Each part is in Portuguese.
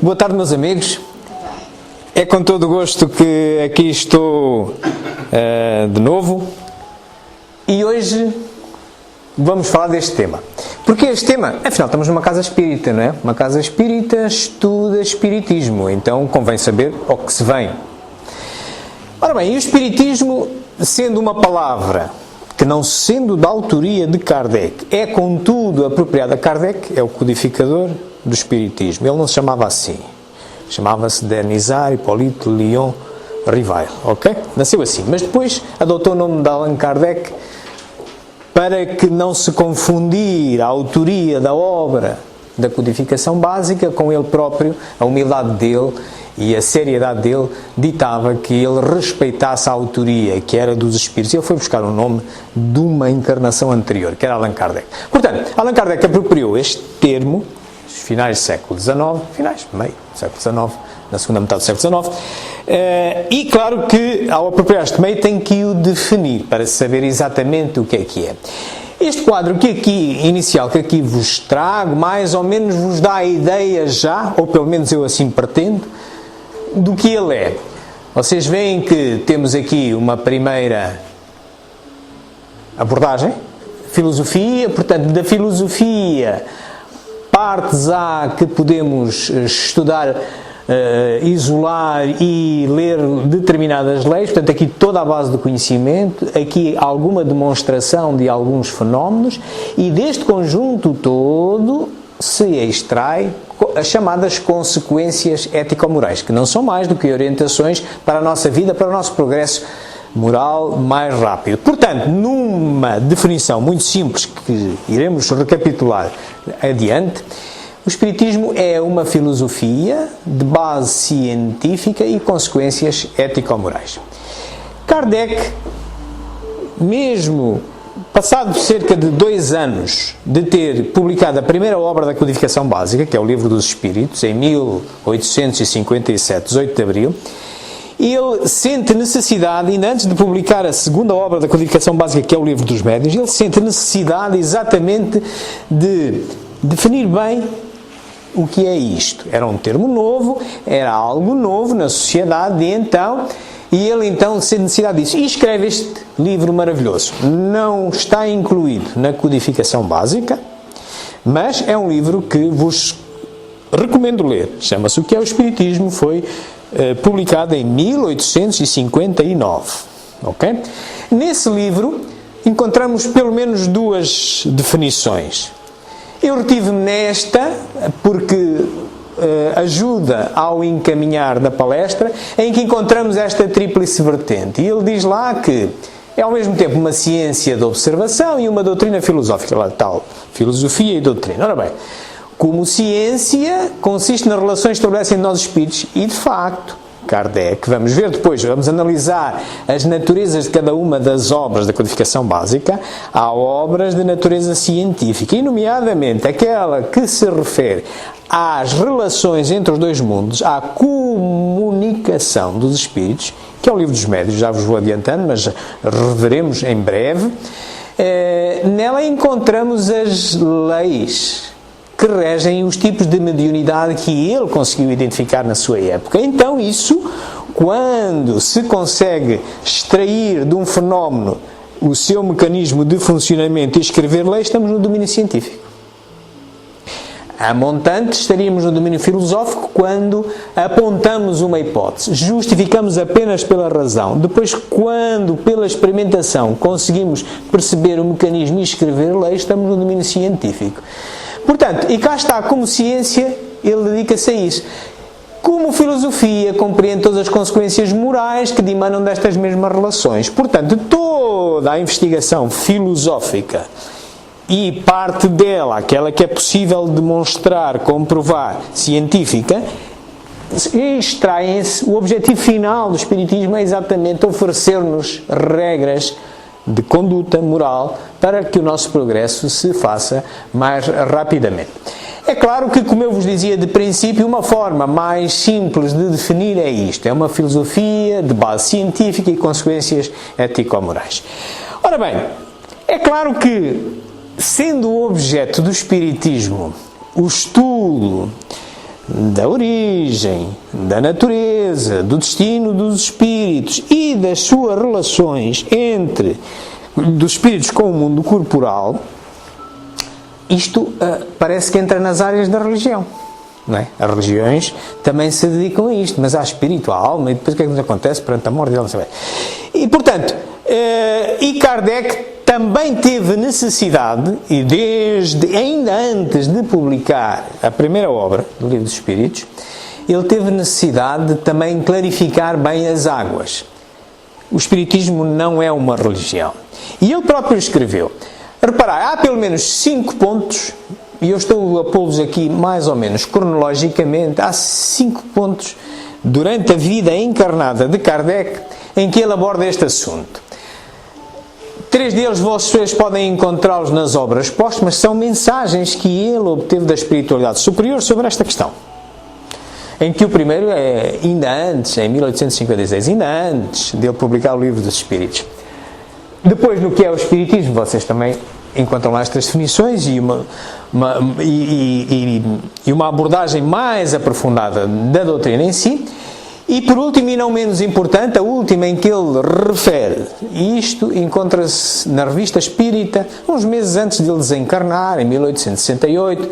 Boa tarde, meus amigos. É com todo o gosto que aqui estou de novo e hoje vamos falar deste tema. Porque este tema, afinal, estamos numa casa espírita, não é? Uma casa espírita estuda espiritismo, então convém saber ao que se vem. Ora bem, e o espiritismo, sendo uma palavra que não sendo da autoria de Kardec, é contudo apropriada a Kardec, é o codificador do espiritismo. Ele não se chamava assim. Chamava-se Denisard Hippolyte Léon Rivail, ok? Nasceu assim, mas depois adotou o nome de Allan Kardec para que não se confundir a autoria da obra da codificação básica com ele próprio. A humildade dele e a seriedade dele ditava que ele respeitasse a autoria, que era dos espíritos. Ele foi buscar o nome de uma encarnação anterior, que era Allan Kardec. Portanto, Allan Kardec apropriou este termo, finais do século XIX, meio do século XIX, na segunda metade do século XIX, e claro que ao apropriar este meio tem que o definir, para saber exatamente o que é. Este quadro inicial que aqui vos trago, mais ou menos vos dá a ideia já, ou pelo menos eu assim pretendo, do que ele é. Vocês veem que temos aqui uma primeira abordagem, filosofia, portanto, da filosofia, partes há que podemos estudar, isolar e ler determinadas leis, portanto aqui toda a base do conhecimento, aqui alguma demonstração de alguns fenómenos, e deste conjunto todo se extrai as chamadas consequências ético-morais, que não são mais do que orientações para a nossa vida, para o nosso progresso moral mais rápido. Portanto, numa definição muito simples que iremos recapitular adiante, o espiritismo é uma filosofia de base científica e consequências ético-morais. Kardec, mesmo passado cerca de 2 anos de ter publicado a primeira obra da codificação básica, que é o Livro dos Espíritos, em 1857, 18 de abril, ele sente necessidade, ainda antes de publicar a segunda obra da codificação básica, que é o Livro dos Médiuns, ele sente necessidade exatamente de definir bem o que é isto. Era um termo novo, era algo novo na sociedade, e ele então sente necessidade disso. E escreve este livro maravilhoso. Não está incluído na codificação básica, mas é um livro que vos recomendo ler. Chama-se O que é o Espiritismo, foi publicado em 1859, ok? Nesse livro encontramos pelo menos 2 definições. Eu retive-me nesta porque ajuda ao encaminhar da palestra, em que encontramos esta tríplice vertente. E ele diz lá que é ao mesmo tempo uma ciência de observação e uma doutrina filosófica, lá tal, filosofia e doutrina. Ora bem, como ciência, consiste nas relações que estabelecem nós espíritos, e de facto, Kardec, vamos ver depois, vamos analisar as naturezas de cada uma das obras da codificação básica. Há obras de natureza científica, e nomeadamente aquela que se refere às relações entre os dois mundos, à comunicação dos espíritos, que é o Livro dos Médiuns, já vos vou adiantando, mas reveremos em breve. Nela encontramos as leis que regem os tipos de mediunidade que ele conseguiu identificar na sua época. Então isso, quando se consegue extrair de um fenómeno o seu mecanismo de funcionamento e escrever leis, estamos no domínio científico. A montante, estaríamos no domínio filosófico quando apontamos uma hipótese, justificamos apenas pela razão. Depois, quando pela experimentação conseguimos perceber o mecanismo e escrever leis, estamos no domínio científico. Portanto, e cá está, como ciência, ele dedica-se a isso. Como filosofia, compreende todas as consequências morais que dimanam destas mesmas relações. Portanto, toda a investigação filosófica e parte dela, aquela que é possível demonstrar, comprovar, científica, extraem-se. O objetivo final do espiritismo é exatamente oferecer-nos regras de conduta moral para que o nosso progresso se faça mais rapidamente. É claro que, como eu vos dizia de princípio, uma forma mais simples de definir é isto. É uma filosofia de base científica e consequências ético-morais. Ora bem, é claro que, sendo o objeto do espiritismo o estudo da origem, da natureza, do destino dos espíritos e das suas relações dos espíritos com o mundo corporal, isto parece que entra nas áreas da religião. Não é? As religiões também se dedicam a isto, mas há espírito, há alma, e depois o que é que nos acontece perante a morte? E portanto, Kardec também teve necessidade, e ainda antes de publicar a primeira obra do Livro dos Espíritos, ele teve necessidade de também clarificar bem as águas. O Espiritismo não é uma religião. E ele próprio escreveu. Reparai, há pelo menos 5 pontos, e eu estou a pô-los aqui mais ou menos cronologicamente, há 5 pontos durante a vida encarnada de Kardec em que ele aborda este assunto. 3 deles vocês podem encontrá-los nas obras póstumas, são mensagens que ele obteve da espiritualidade superior sobre esta questão. Em que o primeiro é ainda antes, em 1856, ainda antes de ele publicar o Livro dos Espíritos. Depois, no que é o Espiritismo, vocês também encontram lá estas definições e uma abordagem mais aprofundada da doutrina em si. E por último, e não menos importante, a última em que ele refere, e isto encontra-se na Revista Espírita, uns meses antes de ele desencarnar, em 1868,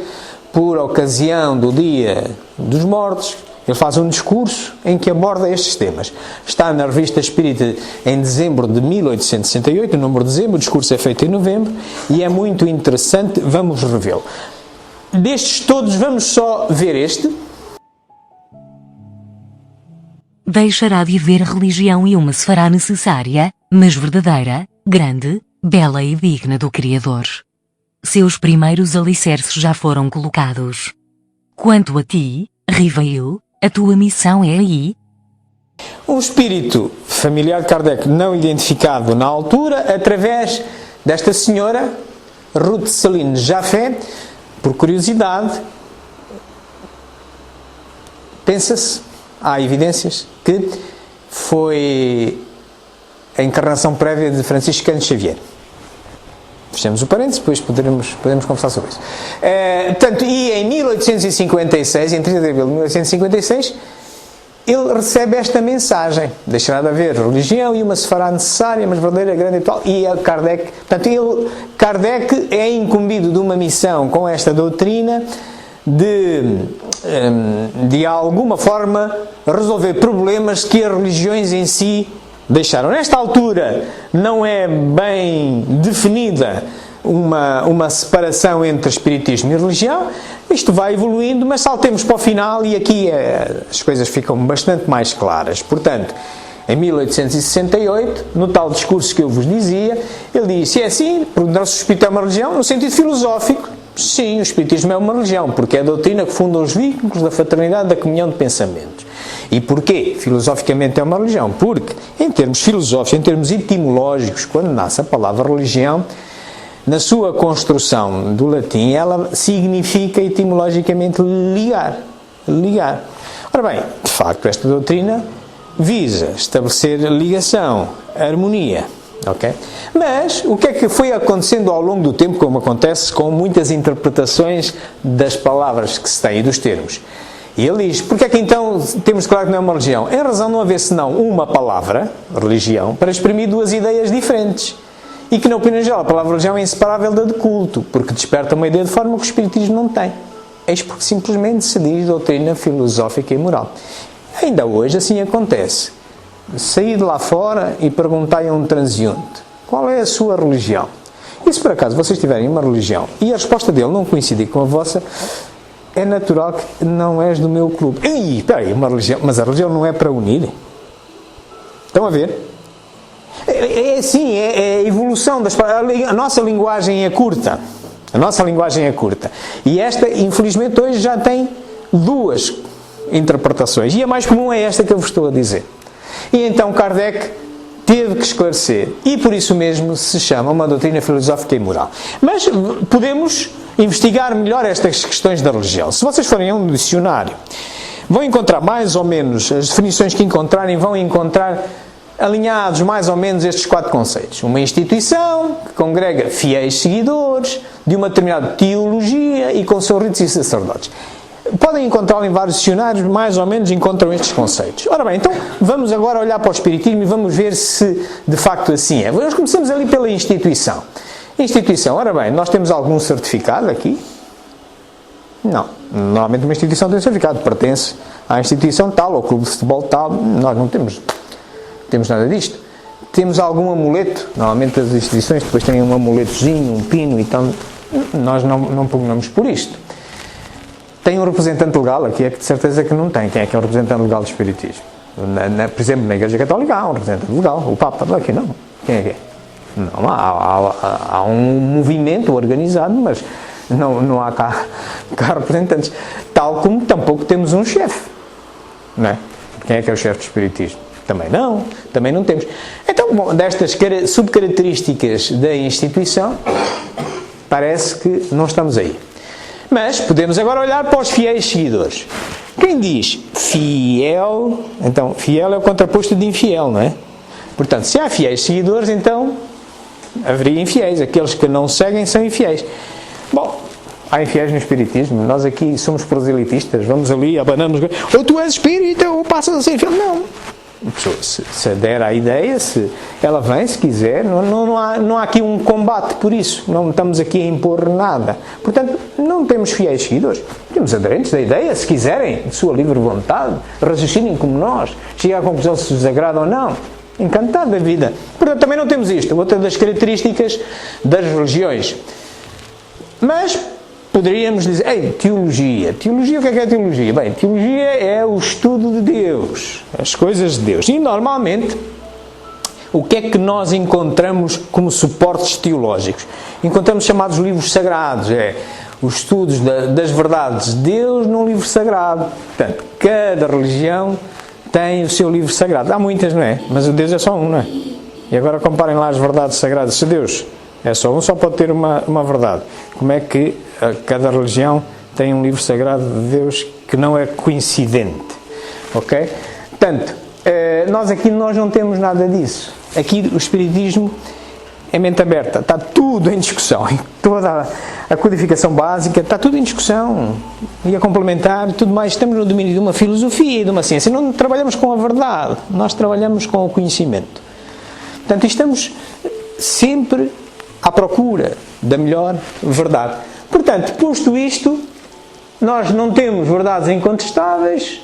por ocasião do Dia dos Mortos, ele faz um discurso em que aborda estes temas. Está na Revista Espírita em dezembro de 1868, o número de dezembro, o discurso é feito em novembro, e é muito interessante, vamos revê-lo. Destes todos, vamos só ver este. Deixará de haver religião e uma se fará necessária, mas verdadeira, grande, bela e digna do Criador. Seus primeiros alicerces já foram colocados. Quanto a ti, Rivail, a tua missão é aí. Um espírito familiar de Kardec não identificado na altura, através desta senhora, Ruth Céline Jaffé, por curiosidade, pensa-se, há evidências, que foi a encarnação prévia de Francisco Cândido Xavier. Fechamos o parênteses, depois podemos conversar sobre isso. Portanto, e em 1856, em 30 de abril de 1856, ele recebe esta mensagem: deixará de haver religião e uma se fará necessária, mas verdadeira, grande e tal. E Kardec, portanto, Kardec é incumbido de uma missão com esta doutrina de alguma forma resolver problemas que as religiões em si deixaram. Nesta altura não é bem definida uma separação entre espiritismo e religião. Isto vai evoluindo, mas saltemos para o final e aqui as coisas ficam bastante mais claras. Portanto, em 1868, no tal discurso que eu vos dizia, ele diz: se é assim, perguntar-se se o espírito é uma religião, no sentido filosófico, sim, o espiritismo é uma religião, porque é a doutrina que funda os vínculos da fraternidade, da comunhão de pensamentos. E porquê? Filosoficamente é uma religião? Porque, em termos filosóficos, em termos etimológicos, quando nasce a palavra religião, na sua construção do latim, ela significa etimologicamente ligar. Ligar. Ora bem, de facto, esta doutrina visa estabelecer ligação, harmonia. Okay? Mas o que é que foi acontecendo ao longo do tempo, como acontece com muitas interpretações das palavras que se têm e dos termos? E ele diz: porque é que então temos claro que não é uma religião? Em razão de não haver senão uma palavra, religião, para exprimir duas ideias diferentes. E que na opinião geral a palavra religião é inseparável da de culto, porque desperta uma ideia de forma que o espiritismo não tem. Eis porque simplesmente se diz doutrina filosófica e moral. Ainda hoje assim acontece. Saí de lá fora e perguntai a um transeunte: qual é a sua religião? E se por acaso vocês tiverem uma religião e a resposta dele não coincidir com a vossa, é natural que não és do meu clube. Ei, espera aí, uma religião, mas a religião não é para unir? Estão a ver? É assim, é a evolução das palavras. A nossa linguagem é curta. A nossa linguagem é curta. E esta, infelizmente, hoje já tem duas interpretações. E a mais comum é esta que eu vos estou a dizer. E então Kardec teve que esclarecer. E por isso mesmo se chama uma doutrina filosófica e moral. Mas podemos investigar melhor estas questões da religião. Se vocês forem a um dicionário, vão encontrar mais ou menos, as definições que encontrarem, vão encontrar alinhados mais ou menos estes 4 conceitos. Uma instituição que congrega fiéis seguidores de uma determinada teologia e com seus ritos e sacerdotes. podem encontrá-lo em vários dicionários, mais ou menos encontram estes conceitos. Ora bem, então vamos agora olhar para o Espiritismo e vamos ver se de facto assim é. Nós começamos ali pela instituição. Instituição, ora bem, nós temos algum certificado aqui? Não. Normalmente uma instituição tem certificado, pertence à instituição tal, ao clube de futebol tal. Nós não temos nada disto. Temos algum amuleto? Normalmente as instituições depois têm um amuletozinho, um pino e tal. Nós não pugnamos por isto. Tem um representante legal? Aqui é que de certeza que não tem. Quem é que é o representante legal do Espiritismo? Por exemplo, na Igreja Católica há um representante legal, o Papa. Aqui não. Quem é que é? Não, há um movimento organizado, mas não há cá representantes. Tal como tampouco temos um chefe. Não é? Quem é que é o chefe do Espiritismo? Também não temos. Então, bom, destas subcaracterísticas da instituição, parece que não estamos aí. Mas podemos agora olhar para os fiéis seguidores. Quem diz fiel, então fiel é o contraposto de infiel, não é? Portanto, se há fiéis seguidores, então haveria infiéis. Aqueles que não seguem são infiéis. Bom, há infiéis no Espiritismo. Nós aqui somos proselitistas. Vamos ali, abanamos. Ou tu és espírita ou passas a ser fiel. Não. Se der a ideia, se ela vem, se quiser, não há aqui um combate por isso. Não estamos aqui a impor nada. Portanto, não temos fiéis seguidores. Temos aderentes da ideia, se quiserem, de sua livre vontade, raciocinem como nós, cheguem à conclusão se lhes agrada ou não. Encantado da vida. Portanto, também não temos isto. Outra das características das religiões. Mas poderíamos dizer, teologia. Teologia, o que é teologia? Bem, teologia é o estudo de Deus, as coisas de Deus. E normalmente, o que é que nós encontramos como suportes teológicos? Encontramos chamados livros sagrados, os estudos das verdades de Deus num livro sagrado. Portanto, cada religião tem o seu livro sagrado. Há muitas, não é? Mas o Deus é só um, não é? E agora comparem lá as verdades sagradas. Se Deus é só um, só pode ter uma verdade. Como é que cada religião tem um livro sagrado de Deus que não é coincidente? Ok? Portanto, nós não temos nada disso. Aqui o Espiritismo é mente aberta. Está tudo em discussão. Toda a codificação básica está tudo em discussão. E a complementar tudo mais. Estamos no domínio de uma filosofia e de uma ciência. Não trabalhamos com a verdade. Nós trabalhamos com o conhecimento. Portanto, estamos sempre à procura da melhor verdade. Portanto, posto isto, nós não temos verdades incontestáveis,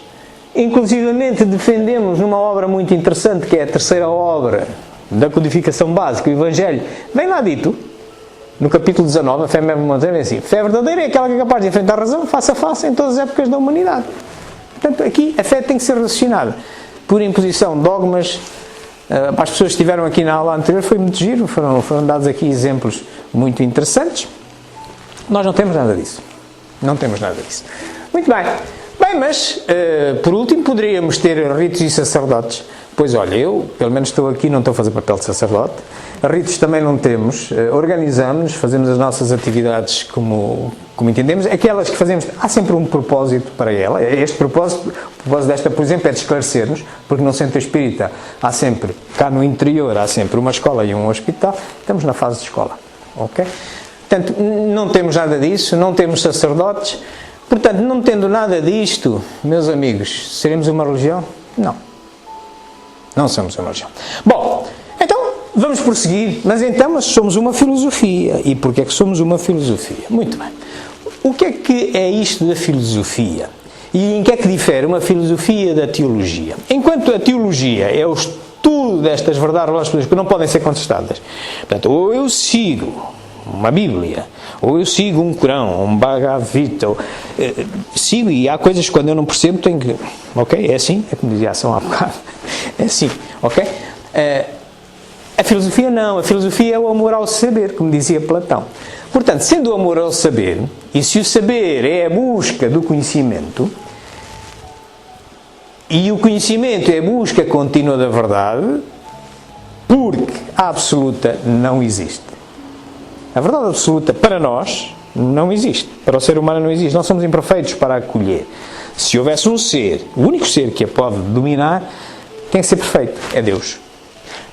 inclusivamente defendemos numa obra muito interessante, que é a terceira obra da codificação básica, o Evangelho. Bem lá dito, no capítulo 19, a fé verdadeira é assim: fé verdadeira é aquela que é capaz de enfrentar a razão face a face em todas as épocas da humanidade. Portanto, aqui a fé tem que ser raciocinada. Por imposição, dogmas. Para as pessoas que estiveram aqui na aula anterior foi muito giro, foram dados aqui exemplos muito interessantes. Nós não temos nada disso. Não temos nada disso. Muito bem. Bem, mas, por último, poderíamos ter ritos e sacerdotes. Pois olha, eu, pelo menos estou aqui, não estou a fazer papel de sacerdote. Ritos também não temos. Organizamos, fazemos as nossas atividades como entendemos. Aquelas que fazemos, há sempre um propósito para ela. Este propósito, o propósito desta, por exemplo, é de esclarecer-nos, porque no centro espírita há sempre, cá no interior, há sempre uma escola e um hospital. Estamos na fase de escola. Ok? Portanto, não temos nada disso, não temos sacerdotes. Portanto, não tendo nada disto, meus amigos, seremos uma religião? Não. Não somos uma religião. Bom, então, vamos prosseguir. Mas somos uma filosofia. E porquê é que somos uma filosofia? Muito bem. O que é isto da filosofia? E em que é que difere uma filosofia da teologia? Enquanto a teologia é o estudo destas verdades religiosas que não podem ser contestadas. Portanto, ou eu sigo uma Bíblia, ou eu sigo um Corão, um Bhagavad Gita, sigo, e há coisas que quando eu não percebo tenho que, ok, é assim, é como dizia a ação há bocado, é assim, ok? A filosofia não, a filosofia é o amor ao saber, como dizia Platão. Portanto, sendo o amor ao saber, e se o saber é a busca do conhecimento, e o conhecimento é a busca contínua da verdade, porque a absoluta não existe. A verdade absoluta para nós não existe. Para o ser humano não existe. Nós somos imperfeitos para acolher. Se houvesse um ser, o único ser que a pode dominar, tem que ser perfeito. É Deus.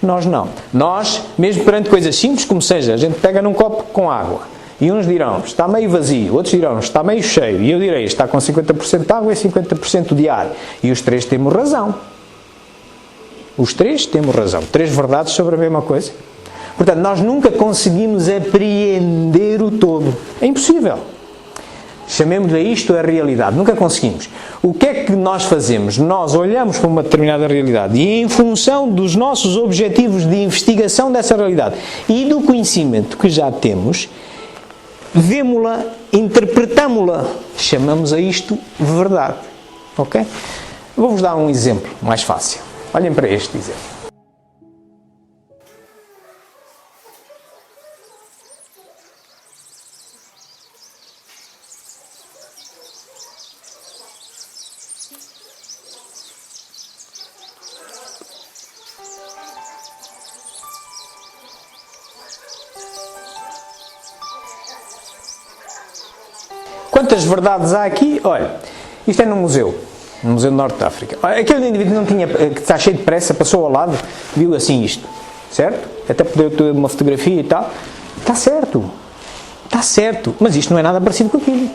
Nós não. Nós, mesmo perante coisas simples, como seja, a gente pega num copo com água E uns dirão, está meio vazio, outros dirão, está meio cheio, e eu direi, está com 50% de água e 50% de ar. E os três temos razão. Os três temos razão. Três verdades sobre a mesma coisa. Portanto, nós nunca conseguimos apreender o todo. É impossível. Chamemos a isto a realidade. Nunca conseguimos. O que é que nós fazemos? Nós olhamos para uma determinada realidade e, em função dos nossos objetivos de investigação dessa realidade e do conhecimento que já temos, vemo-la, interpretamo-la. Chamamos a isto verdade. Ok? Vou-vos dar um exemplo mais fácil. Olhem para este exemplo. Quantas verdades há aqui? Olha, isto é no museu do Norte de África. Aquele indivíduo que está cheio de pressa, passou ao lado, viu assim isto, certo? Até poder ter uma fotografia e tal. Está certo, mas isto não é nada parecido com aquilo.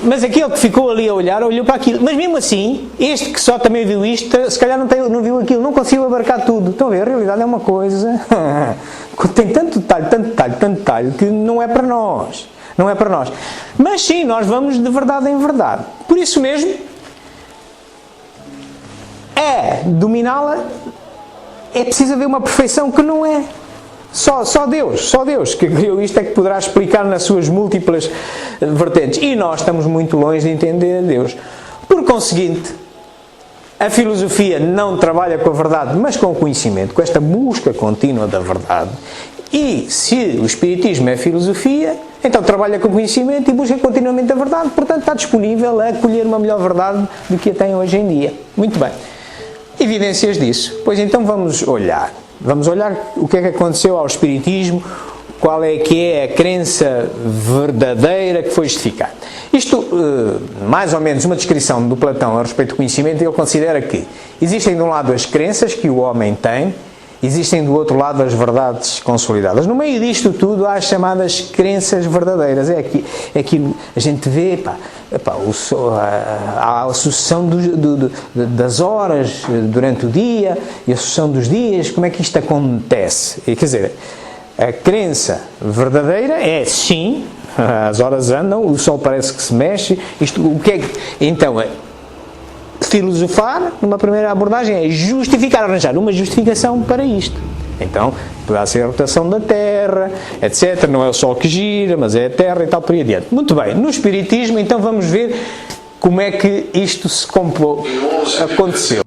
Mas aquele que ficou ali a olhar, olhou para aquilo. Mas mesmo assim, este que só também viu isto, se calhar não viu aquilo, não conseguiu abarcar tudo. Estão a ver? A realidade é uma coisa. Tem tanto detalhe, que não é para nós. Não é para nós. Mas sim, nós vamos de verdade em verdade. Por isso mesmo, dominá-la, é preciso haver uma perfeição que não é. Só Deus que criou isto é que poderá explicar nas suas múltiplas vertentes. E nós estamos muito longe de entender a Deus. Por conseguinte, a filosofia não trabalha com a verdade, mas com o conhecimento, com esta busca contínua da verdade. E se o Espiritismo é filosofia, então trabalha com o conhecimento e busca continuamente a verdade, portanto está disponível a acolher uma melhor verdade do que a tem hoje em dia. Muito bem. Evidências disso. Pois então vamos olhar o que é que aconteceu ao Espiritismo, qual é que é a crença verdadeira que foi justificada. Isto, mais ou menos uma descrição do Platão a respeito do conhecimento, ele considera que existem de um lado as crenças que o homem tem, existem do outro lado as verdades consolidadas. No meio disto tudo há as chamadas crenças verdadeiras. É aquilo a gente vê, a sucessão das horas durante o dia e a sucessão dos dias, como é que isto acontece? Quer dizer, a crença verdadeira é sim, as horas andam, o sol parece que se mexe, então, filosofar, numa primeira abordagem, é justificar, arranjar uma justificação para isto. Então, poderá ser a rotação da Terra, etc. Não é o Sol que gira, mas é a Terra e tal, por aí adiante. Muito bem, no Espiritismo, então vamos ver como é que isto aconteceu.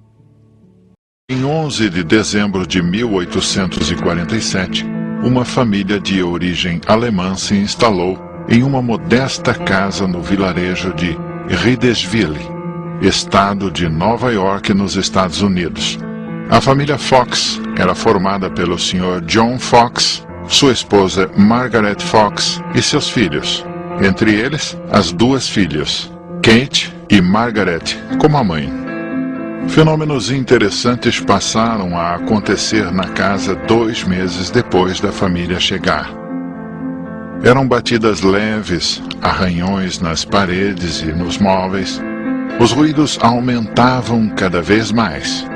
Em 11 de dezembro de 1847, uma família de origem alemã se instalou em uma modesta casa no vilarejo de Riedesville, estado de Nova York, nos Estados Unidos. A família Fox era formada pelo Sr. John Fox, sua esposa Margaret Fox e seus filhos, entre eles as duas filhas, Kate e Margaret, como a mãe. Fenômenos interessantes passaram a acontecer na casa 2 meses depois da família chegar. Eram batidas leves, arranhões nas paredes e nos móveis. Os ruídos aumentavam cada vez mais.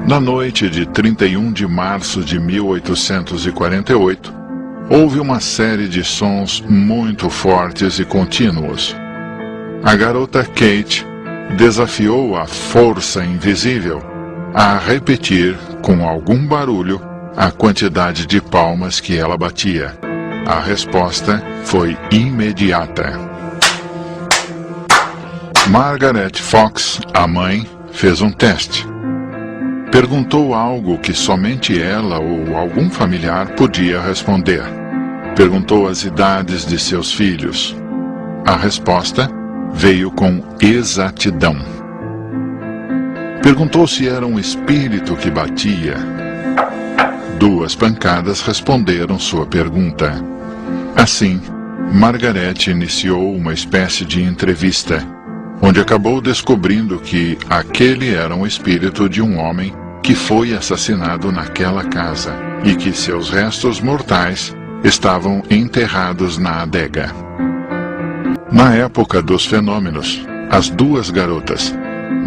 Na noite de 31 de março de 1848, houve uma série de sons muito fortes e contínuos. A garota Kate desafiou a força invisível a repetir, com algum barulho, a quantidade de palmas que ela batia. A resposta foi imediata. Margaret Fox, a mãe, fez um teste. Perguntou algo que somente ela ou algum familiar podia responder. Perguntou as idades de seus filhos. A resposta veio com exatidão. Perguntou se era um espírito que batia. 2 pancadas responderam sua pergunta. Assim, Margaret iniciou uma espécie de entrevista, onde acabou descobrindo que aquele era um espírito de um homem que foi assassinado naquela casa e que seus restos mortais estavam enterrados na adega. Na época dos fenômenos, as duas garotas,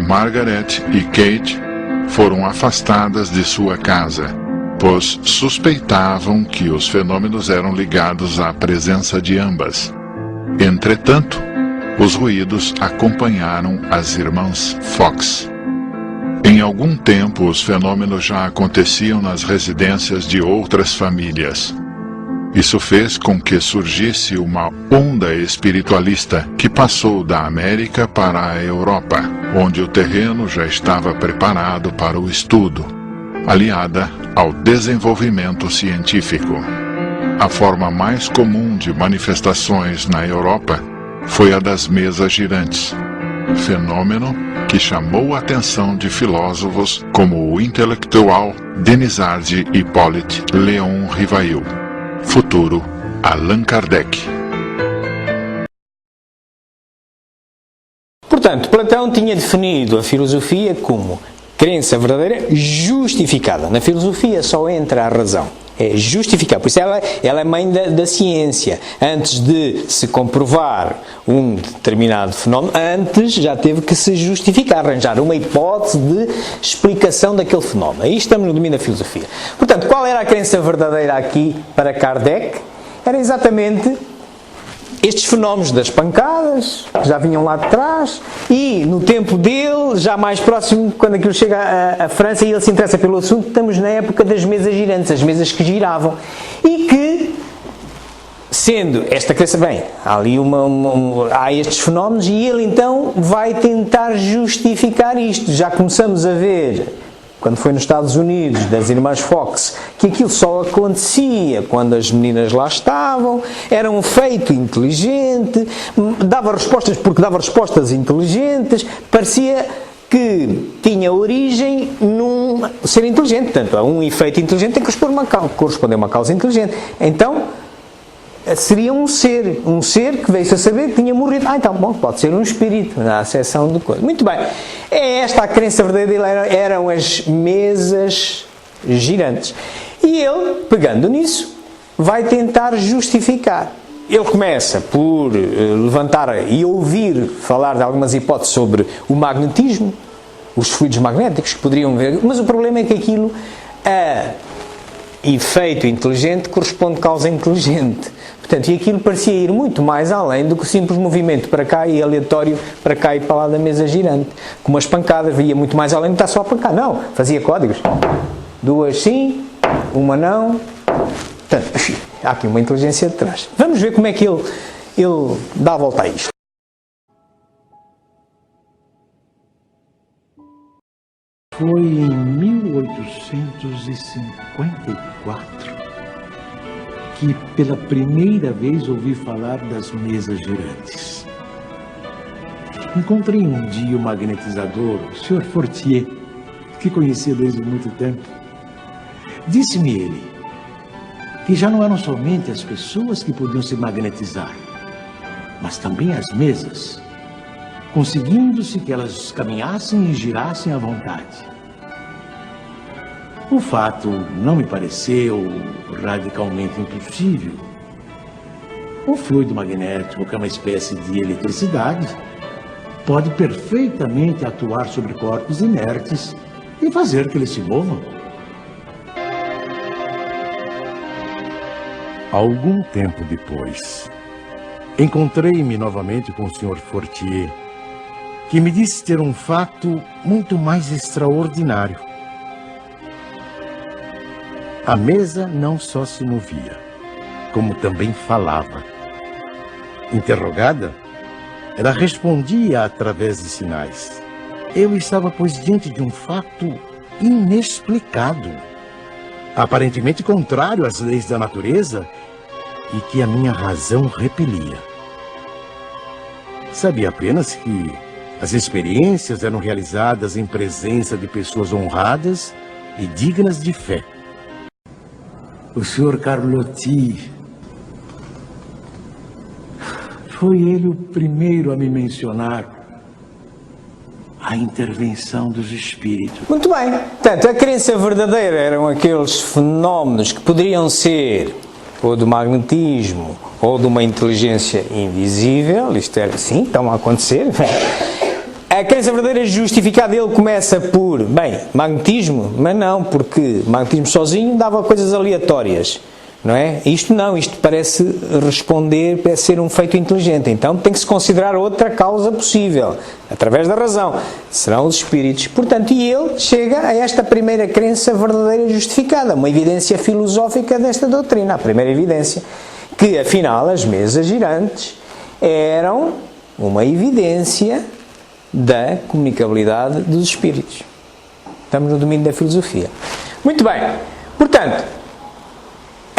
Margaret e Kate, foram afastadas de sua casa, pois suspeitavam que os fenômenos eram ligados à presença de ambas. Entretanto, os ruídos acompanharam as irmãs Fox. Em algum tempo, os fenômenos já aconteciam nas residências de outras famílias. Isso fez com que surgisse uma onda espiritualista que passou da América para a Europa, onde o terreno já estava preparado para o estudo, aliada ao desenvolvimento científico. A forma mais comum de manifestações na Europa foi a das mesas girantes, fenômeno que chamou a atenção de filósofos como o intelectual Denisard Hippolyte Léon Rivail, futuro Allan Kardec. Portanto, Platão tinha definido a filosofia como crença verdadeira justificada. Na filosofia só entra a razão. É justificar. Por isso ela é mãe da ciência. Antes de se comprovar um determinado fenómeno, antes já teve que se justificar, arranjar uma hipótese de explicação daquele fenómeno. Aí estamos no domínio da filosofia. Portanto, qual era a crença verdadeira aqui para Kardec? Era exatamente estes fenómenos das pancadas, que já vinham lá de trás, e no tempo dele, já mais próximo, quando aquilo chega à França e ele se interessa pelo assunto, estamos na época das mesas girantes, as mesas que giravam. E que, sendo esta crença, bem, há ali há estes fenómenos e ele então vai tentar justificar isto. Já começamos a ver, quando foi nos Estados Unidos, das irmãs Fox, que aquilo só acontecia quando as meninas lá estavam, era um feito inteligente, dava respostas porque dava respostas inteligentes, parecia que tinha origem num ser inteligente. Portanto, a um efeito inteligente tem que corresponder a uma causa inteligente. Então, seria um ser que veio-se a saber que tinha morrido. Então, bom, pode ser um espírito, na acessão de coisa. Muito bem, é esta a crença verdadeira, eram as mesas girantes. E ele, pegando nisso, vai tentar justificar. Ele começa por levantar e ouvir falar de algumas hipóteses sobre o magnetismo, os fluidos magnéticos que poderiam ver, mas o problema é que aquilo, a efeito inteligente, corresponde a causa inteligente. Portanto, e aquilo parecia ir muito mais além do que o simples movimento para cá e aleatório para cá e para lá da mesa girante. Com umas pancadas, ia muito mais além de estar só a pancar. Não, fazia códigos. 2 sim, 1 não. Portanto, há aqui uma inteligência de trás. Vamos ver como é que ele dá a volta a isto. Foi em 1854 que pela primeira vez ouvi falar das mesas girantes. Encontrei um dia o magnetizador, o Sr. Fortier, que conhecia desde muito tempo. Disse-me ele que já não eram somente as pessoas que podiam se magnetizar, mas também as mesas, conseguindo-se que elas caminhassem e girassem à vontade. O fato não me pareceu radicalmente impossível. O fluido magnético, que é uma espécie de eletricidade, pode perfeitamente atuar sobre corpos inertes e fazer que eles se movam. Algum tempo depois, encontrei-me novamente com o Sr. Fortier, que me disse ter um fato muito mais extraordinário. A mesa não só se movia, como também falava. Interrogada, ela respondia através de sinais. Eu estava, pois, diante de um fato inexplicado, aparentemente contrário às leis da natureza e que a minha razão repelia. Sabia apenas que as experiências eram realizadas em presença de pessoas honradas e dignas de fé. O Sr. Carlotti, foi ele o primeiro a me mencionar a intervenção dos espíritos. Muito bem. Portanto, a crença verdadeira eram aqueles fenómenos que poderiam ser ou do magnetismo, ou de uma inteligência invisível, isto é, sim, estão a acontecer. A crença verdadeira justificada dele começa por, bem, magnetismo, mas não, porque magnetismo sozinho dava coisas aleatórias, não é? Isto não, isto parece responder, parece ser um feito inteligente, então tem que se considerar outra causa possível, através da razão, serão os espíritos. Portanto, e ele chega a esta primeira crença verdadeira justificada, uma evidência filosófica desta doutrina, a primeira evidência, que afinal as mesas girantes eram uma evidência da comunicabilidade dos espíritos. Estamos no domínio da filosofia. Muito bem, portanto,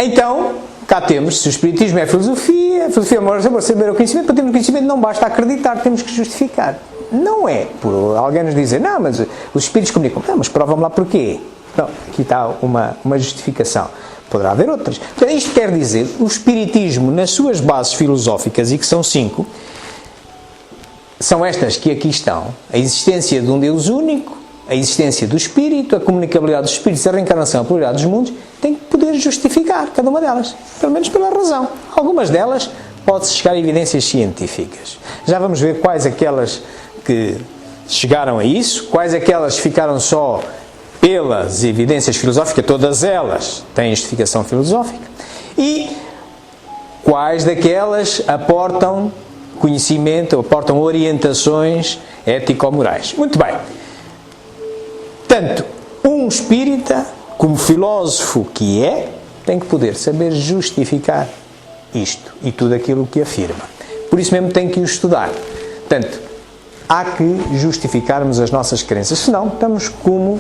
então, cá temos, se o espiritismo é filosofia, a filosofia é para saber o conhecimento, para termos conhecimento não basta acreditar, temos que justificar. Não é por alguém nos dizer, não, mas os espíritos comunicam. Não, mas prova-me lá porquê. Não, aqui está uma justificação. Poderá haver outras. Portanto, isto quer dizer, o espiritismo, nas suas bases filosóficas, e que são 5, são estas que aqui estão: a existência de um Deus único, a existência do Espírito, a comunicabilidade dos Espíritos, a reencarnação, a pluralidade dos mundos, tem que poder justificar cada uma delas, pelo menos pela razão. Algumas delas pode-se chegar a evidências científicas. Já vamos ver quais aquelas que chegaram a isso, quais aquelas ficaram só pelas evidências filosóficas, todas elas têm justificação filosófica, e quais daquelas aportam conhecimento, aportam orientações ético-morais. Muito bem. Tanto um espírita, como filósofo que é, tem que poder saber justificar isto e tudo aquilo que afirma. Por isso mesmo tem que o estudar. Portanto, há que justificarmos as nossas crenças, senão estamos como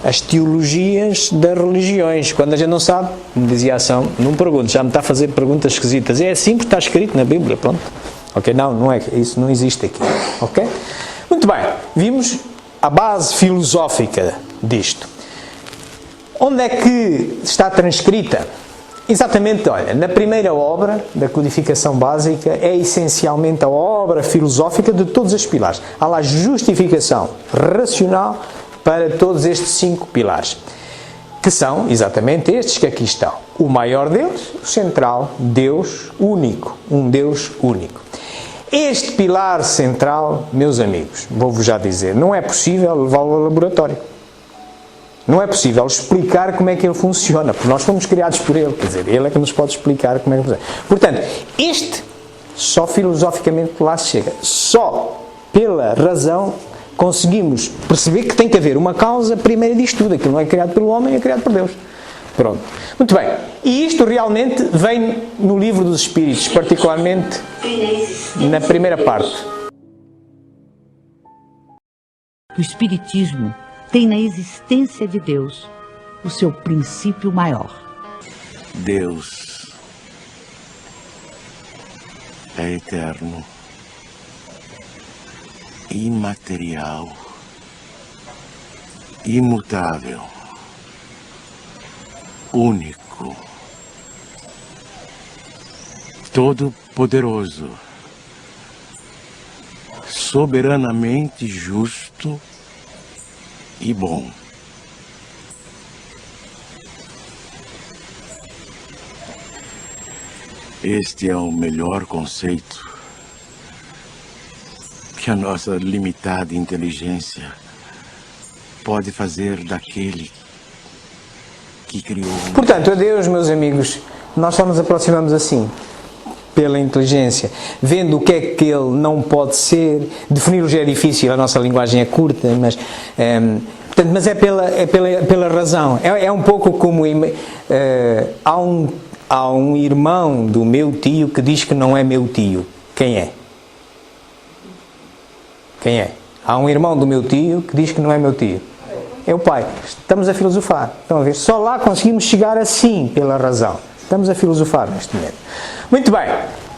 as teologias das religiões. Quando a gente não sabe, como dizia a ação, não pergunte, já me está a fazer perguntas esquisitas. É assim que está escrito na Bíblia, pronto. Ok? Não, não é, isso não existe aqui. Ok? Muito bem, vimos a base filosófica disto. Onde é que está transcrita? Exatamente, olha, na primeira obra da codificação básica é essencialmente a obra filosófica de todos os pilares. Há lá justificação racional para todos estes 5 pilares, que são exatamente estes que aqui estão. O maior deles, o central, Deus único, um Deus único. Este pilar central, meus amigos, vou-vos já dizer, não é possível levá-lo ao laboratório. Não é possível explicar como é que ele funciona, porque nós fomos criados por ele, quer dizer, ele é que nos pode explicar como é que funciona. Portanto, este só filosoficamente lá se chega. Só pela razão conseguimos perceber que tem que haver uma causa primeira disto tudo. Aquilo não é criado pelo homem, é criado por Deus. Pronto. Muito bem. E isto realmente vem no Livro dos Espíritos, particularmente na primeira parte. O Espiritismo tem na existência de Deus o seu princípio maior. Deus é eterno, imaterial, imutável, único, todo-poderoso, soberanamente justo e bom. Este é o melhor conceito que a nossa limitada inteligência pode fazer daquele que criou. Portanto, a Deus, meus amigos, nós só nos aproximamos assim, pela inteligência, vendo o que é que ele não pode ser. Defini-lo já é difícil, a nossa linguagem é curta, mas é pela razão. É um pouco como há um irmão do meu tio que diz que não é meu tio. Quem é? Quem é? Há um irmão do meu tio que diz que não é meu tio. É o pai. Estamos a filosofar. Estão a ver? Só lá conseguimos chegar assim, pela razão. Estamos a filosofar neste momento. Muito bem.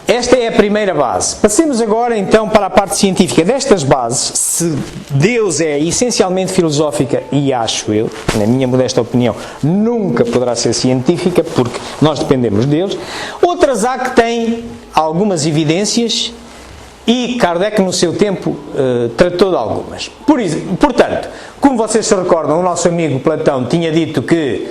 Esta é a primeira base. Passemos agora então para a parte científica destas bases. Se Deus é essencialmente filosófica, e acho eu, na minha modesta opinião, nunca poderá ser científica, porque nós dependemos deles. Outras há que têm algumas evidências, e Kardec no seu tempo tratou de algumas. Portanto, como vocês se recordam, o nosso amigo Platão tinha dito que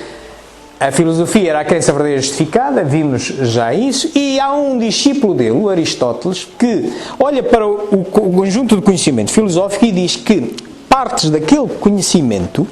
a filosofia era a crença verdadeira justificada, vimos já isso, e há um discípulo dele, o Aristóteles, que olha para o conjunto de conhecimento filosófico e diz que partes daquele conhecimento,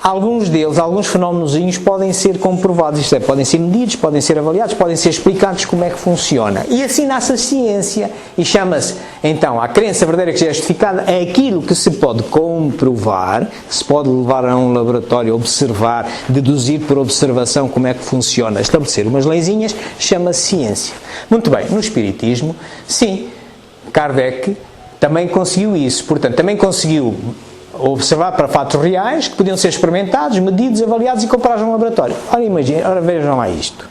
alguns deles, alguns fenómenos podem ser comprovados, isto é, podem ser medidos, podem ser avaliados, podem ser explicados como é que funciona. E assim nasce a ciência e chama-se, então, a crença verdadeira que já é justificada, é aquilo que se pode comprovar, se pode levar a um laboratório, observar, deduzir por observação como é que funciona, estabelecer umas leizinhas, chama-se ciência. Muito bem, no Espiritismo, sim, Kardec também conseguiu isso, portanto, também conseguiu observar para fatos reais que podiam ser experimentados, medidos, avaliados e comparados num laboratório. Ora, imaginem, ora vejam lá isto.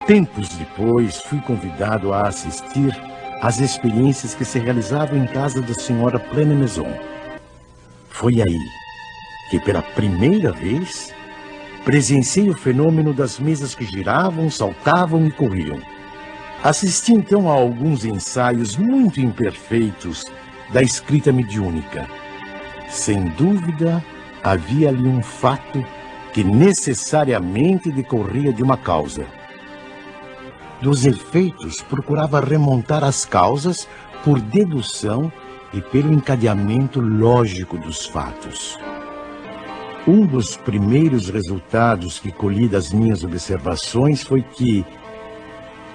Tempos depois, fui convidado a assistir às experiências que se realizavam em casa da senhora Plena Maison. Foi aí que, pela primeira vez, presenciei o fenômeno das mesas que giravam, saltavam e corriam. Assisti então a alguns ensaios muito imperfeitos da escrita mediúnica. Sem dúvida, havia ali um fato que necessariamente decorria de uma causa. Dos efeitos, procurava remontar as causas por dedução e pelo encadeamento lógico dos fatos. Um dos primeiros resultados que colhi das minhas observações foi que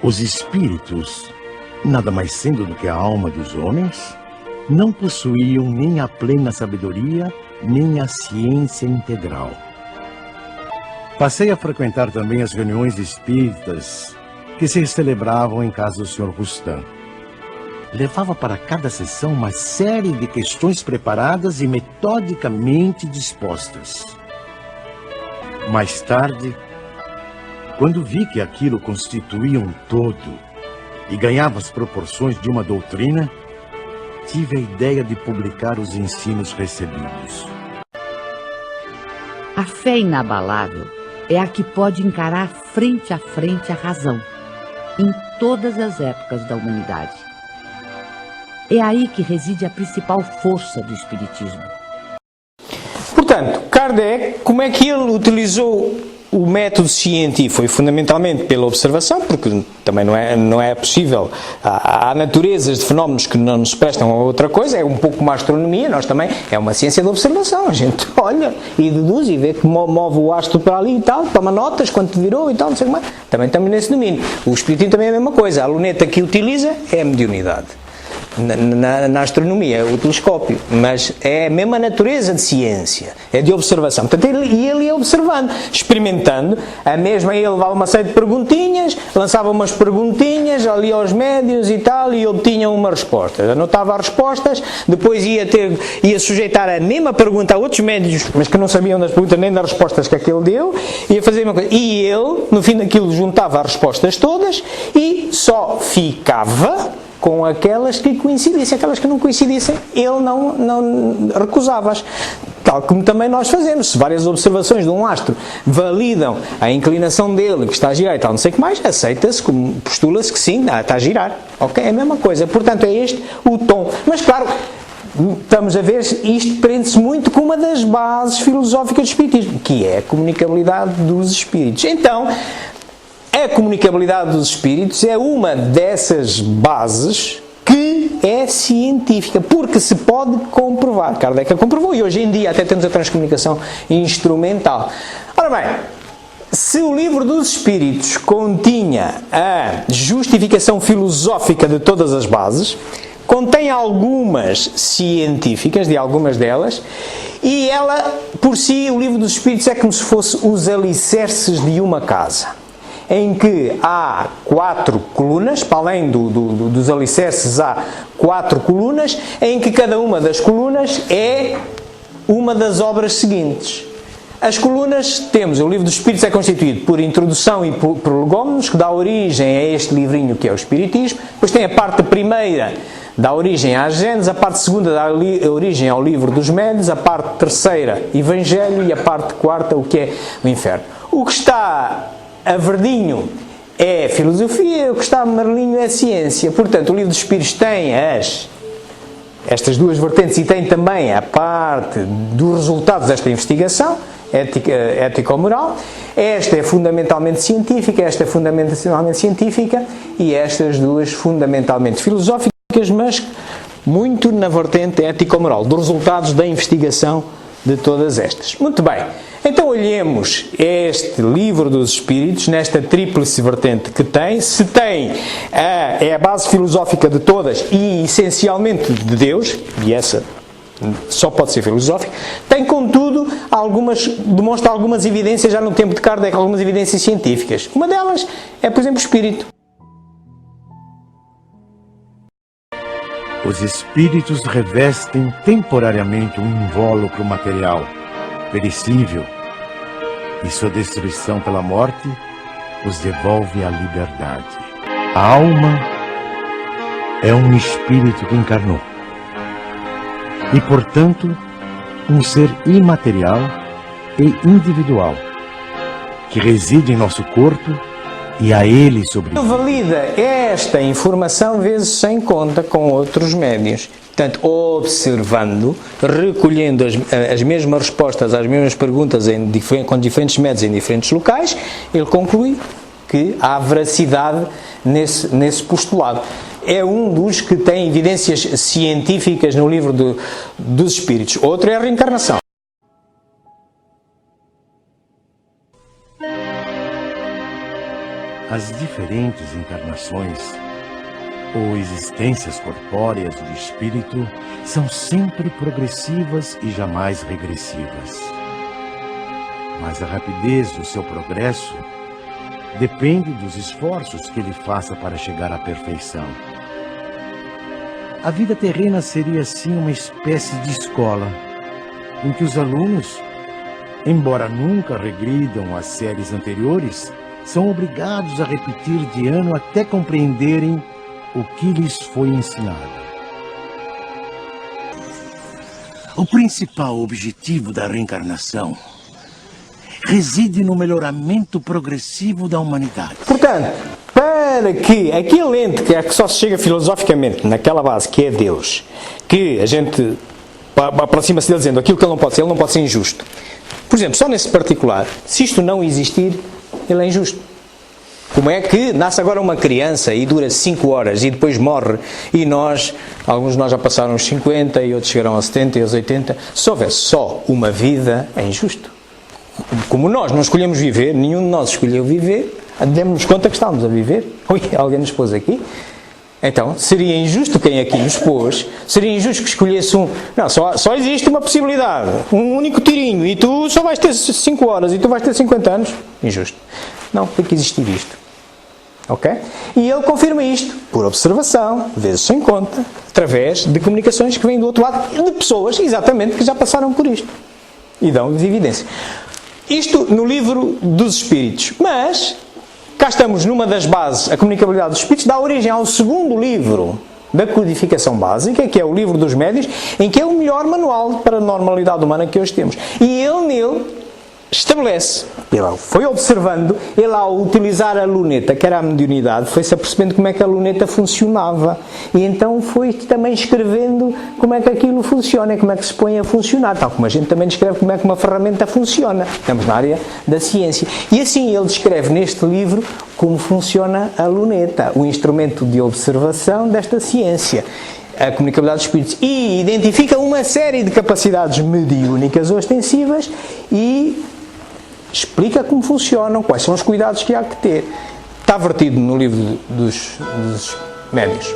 os espíritos, nada mais sendo do que a alma dos homens, não possuíam nem a plena sabedoria, nem a ciência integral. Passei a frequentar também as reuniões espíritas que se celebravam em casa do Sr. Rustam. Levava para cada sessão uma série de questões preparadas e metodicamente dispostas. Mais tarde, quando vi que aquilo constituía um todo e ganhava as proporções de uma doutrina, tive a ideia de publicar os ensinos recebidos. A fé inabalável é a que pode encarar frente a frente a razão, em todas as épocas da humanidade. É aí que reside a principal força do Espiritismo. Portanto, Kardec, como é que ele utilizou o método científico? Foi fundamentalmente pela observação, porque também não é possível. Há naturezas de fenómenos que não nos prestam a outra coisa, é um pouco como a astronomia, nós também, é uma ciência de observação. A gente olha e deduz e vê que move o astro para ali e tal, toma notas, quanto virou e tal, não sei como é. Também estamos nesse domínio. O espiritismo também é a mesma coisa, a luneta que utiliza é a mediunidade. Na astronomia, o telescópio, mas é a mesma natureza de ciência, é de observação. Portanto, ele ia observando, experimentando, ele levava uma série de perguntinhas, lançava umas perguntinhas ali aos médiuns e tal, e obtinha uma resposta. Anotava as respostas, depois ia sujeitar a mesma pergunta a outros médiuns, mas que não sabiam das perguntas nem das respostas que aquele deu, ia fazer a mesma coisa. E ele, no fim daquilo, juntava as respostas todas e só ficava com aquelas que coincidissem, aquelas que não coincidissem, ele não recusava-as. Tal como também nós fazemos. Se várias observações de um astro validam a inclinação dele, que está a girar e tal, não sei o que mais, aceita-se, postula-se que sim, está a girar. Ok? É a mesma coisa. Portanto, é este o tom. Mas, claro, estamos a ver, isto prende-se muito com uma das bases filosóficas do Espiritismo, que é a comunicabilidade dos espíritos. Então, a comunicabilidade dos espíritos é uma dessas bases que é científica, porque se pode comprovar. Kardec a comprovou e hoje em dia até temos a transcomunicação instrumental. Ora bem, se o livro dos Espíritos continha a justificação filosófica de todas as bases, contém algumas científicas, de algumas delas, e ela, por si, o livro dos Espíritos é como se fosse os alicerces de uma casa, em que há 4 colunas, para além dos alicerces há 4 colunas, em que cada uma das colunas é uma das obras seguintes. As colunas temos, o livro dos Espíritos é constituído por introdução e por prolegómenos, que dá origem a este livrinho que é o Espiritismo. Depois tem a parte primeira, dá origem às Gênesis, a parte segunda dá origem ao livro dos Médiuns, a parte terceira, Evangelho, e a parte quarta, o que é o Inferno. O que está a verdinho é filosofia, o que está amarelinho é ciência. Portanto, o livro dos Espíritos tem as estas duas vertentes e tem também a parte dos resultados desta investigação, ético-moral. Esta é fundamentalmente científica, esta é fundamentalmente científica e estas duas fundamentalmente filosóficas, mas muito na vertente ético-moral, dos resultados da investigação de todas estas. Muito bem, então olhemos este livro dos Espíritos, nesta tríplice vertente que tem. Se tem, é a base filosófica de todas e essencialmente de Deus, e essa só pode ser filosófica. Tem, contudo, demonstra algumas evidências, já no tempo de Kardec, algumas evidências científicas. Uma delas é, por exemplo, o espírito. Os espíritos revestem temporariamente um invólucro material, perecível, e sua destruição pela morte os devolve à liberdade. A alma é um espírito que encarnou e, portanto, um ser imaterial e individual que reside em nosso corpo e a ele sobrevive. Valida esta informação vezes sem conta com outros médios. Portanto, observando, recolhendo as mesmas respostas às mesmas perguntas com diferentes médios em diferentes locais, ele conclui que há veracidade nesse postulado. É um dos que tem evidências científicas no livro dos Espíritos. Outro é a reencarnação. As diferentes encarnações ou existências corpóreas do espírito são sempre progressivas e jamais regressivas. Mas a rapidez do seu progresso depende dos esforços que ele faça para chegar à perfeição. A vida terrena seria assim uma espécie de escola, em que os alunos, embora nunca regridam às séries anteriores, são obrigados a repetir de ano até compreenderem o que lhes foi ensinado. O principal objetivo da reencarnação reside no melhoramento progressivo da humanidade. Portanto, para que aquele ente que só se chega filosoficamente naquela base que é Deus, que a gente aproxima-se dele dizendo aquilo que ele não pode ser injusto. Por exemplo, só nesse particular, se isto não existir, ele é injusto. Como é que nasce agora uma criança e dura 5 horas e depois morre e alguns de nós já passaram os 50 e outros chegaram aos 70 e aos 80, se houver só uma vida, é injusto. Como nós não escolhemos viver, nenhum de nós escolheu viver, demos-nos conta que estávamos a viver. Ui, alguém nos pôs aqui. Então, seria injusto quem aqui nos pôs, seria injusto que escolhesse um... Não, só existe uma possibilidade, um único tirinho, e tu só vais ter 5 horas e tu vais ter 50 anos. Injusto. Não, tem que existir isto. Ok? E ele confirma isto, por observação, vezes sem conta, através de comunicações que vêm do outro lado, de pessoas, exatamente, que já passaram por isto. E dão-lhes evidência. Isto no livro dos Espíritos. Mas... cá estamos numa das bases, a comunicabilidade dos espíritos, dá origem ao segundo livro da codificação básica, que é o livro dos médiuns, em que é o melhor manual para a normalidade humana que hoje temos. E ele nele estabelece, ele foi observando, ele ao utilizar a luneta, que era a mediunidade, foi-se apercebendo como é que a luneta funcionava. E então foi também escrevendo como é que aquilo funciona, como é que se põe a funcionar, tal como a gente também descreve como é que uma ferramenta funciona. Estamos na área da ciência. E assim ele descreve neste livro como funciona a luneta, o instrumento de observação desta ciência, a comunicabilidade dos espíritos, e identifica uma série de capacidades mediúnicas ostensivas e explica como funcionam, quais são os cuidados que há que ter. Está vertido no livro dos médiuns.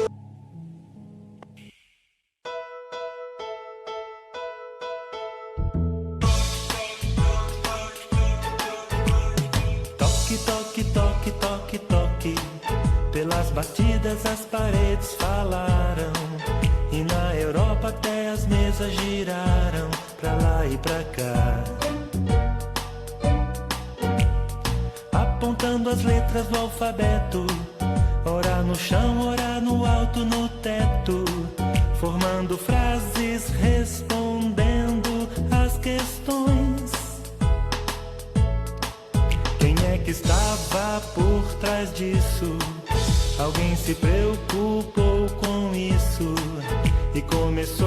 Toque, toque, toque, toque, toque. Pelas batidas as paredes falaram. E na Europa até as mesas giraram pra lá e pra cá. Apontando as letras do alfabeto, ora no chão, ora no alto, no teto, formando frases, respondendo às questões. Quem é que estava por trás disso? Alguém se preocupou com isso e começou